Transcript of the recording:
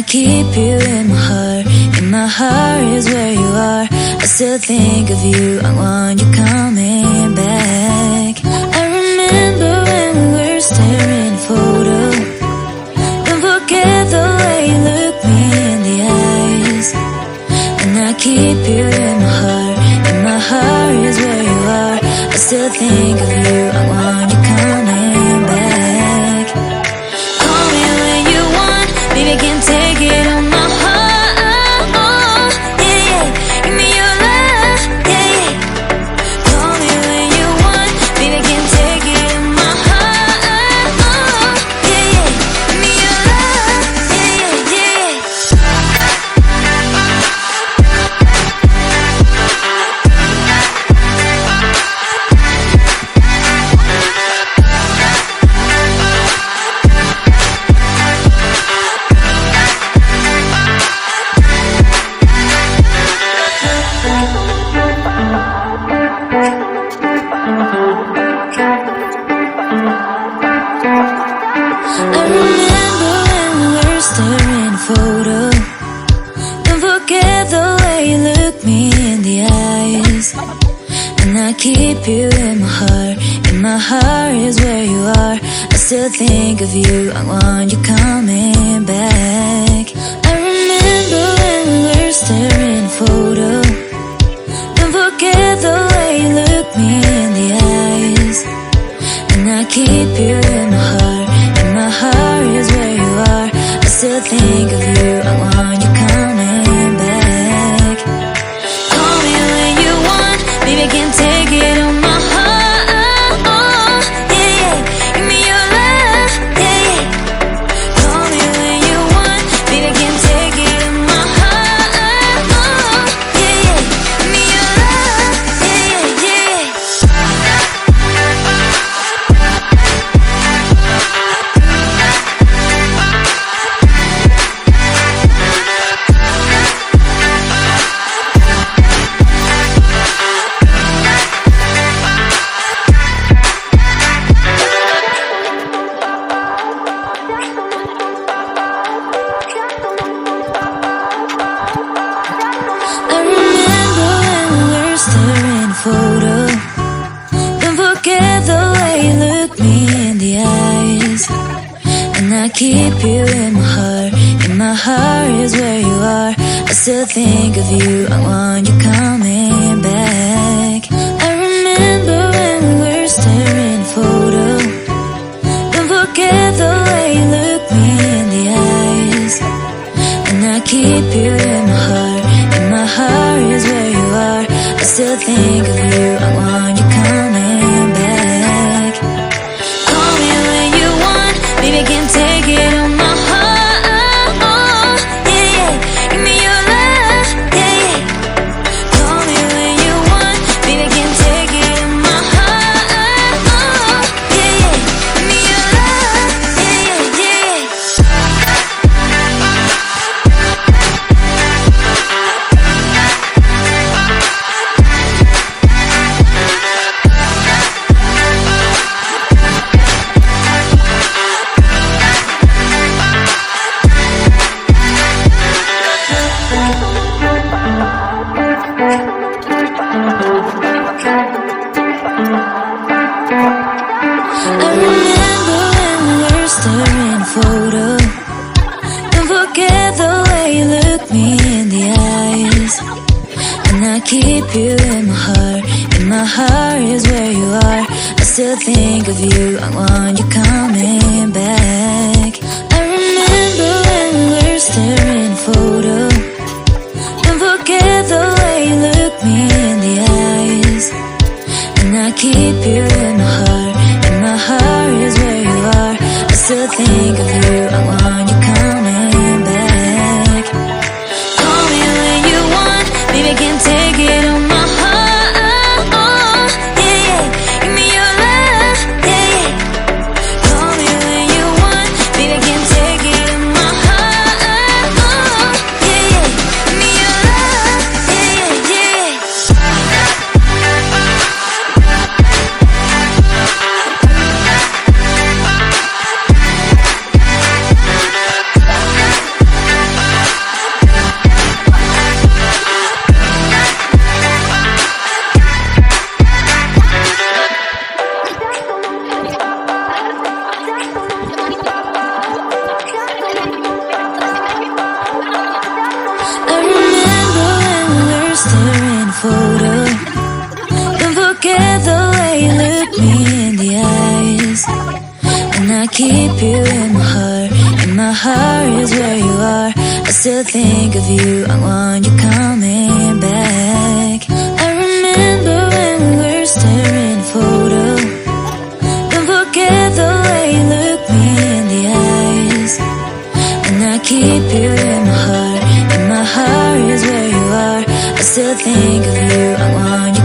keep you in my heart. In my heart is where you are. I still think of you. I want you coming back. I remember when we were staring at a photo. Don't forget the way you look me in the eyes. And I keep you in my heart. In my heart is where you are. I still think of you. I want you coming back. Call me when you want. Baby, I can take it on my heart. Yeah, yeah. Give me your love. Yeah, yeah. Call me when you want. Baby, I can take it on my heart. Yeah, yeah. Give me your love. Yeah, yeah, yeah. I remember when we were staring at a photo. Don't forget the way you look me in the eyes. And I keep you in my heart. In my heart is where you are. I still think of you. I want you coming back. I remember when we were staring at a photo. Don't forget the way you look me in the eyes. And I keep you in my heart. In my heart is where you are. I still think of you. I want you coming back. Call me when you want. Baby, I can take it on my heart. Yeah, yeah. Give me your love. Yeah, yeah. Call me when you want. Baby, I can take it on my heart. Yeah, yeah. Give me your love. Yeah, yeah, yeah. I remember when we were staring at a photo. Don't forget the way you look me in the eyes. And I keep you in my heart. In my heart is where you are. I still think of you. I want you coming back. I remember when we were staring at a photo. Don't forget the way you look me in the eyes. And I keep you in my heart. In my heart is where you are. I still think of you. I want you coming back. Call me when you want. Baby, I can take it on my heart. Yeah, yeah. Give me your love. Yeah, yeah. Call me when you want. Baby, I can take it on my heart. Yeah, yeah. Give me your love. Yeah, yeah, yeah. I remember when we were staring at a photo. Don't forget the way you look me in the eyes. And I keep you in my heart. In my heart is where you are. I still think of you. I want you coming back. I remember when we were staring at a photo. Don't forget the way you look me in the eyes. And I keep you in my heart. In my heart is where you are. I still think of you. I want you coming back. Call me when you want. Baby, I can take it on my heart. Yeah, yeah. Give me your love. Yeah, yeah. Call me when you want. Baby, I can take it on my heart. Yeah, yeah. Give me your love. Yeah, yeah, yeah. keep you in my heart, and my heart is where you are. I still think of you, I want you coming back. I remember when we were staring at a photo. Don't forget the way you look me in the eyes, and I keep you in my heart, and my heart is where you are. I still think of you, I want you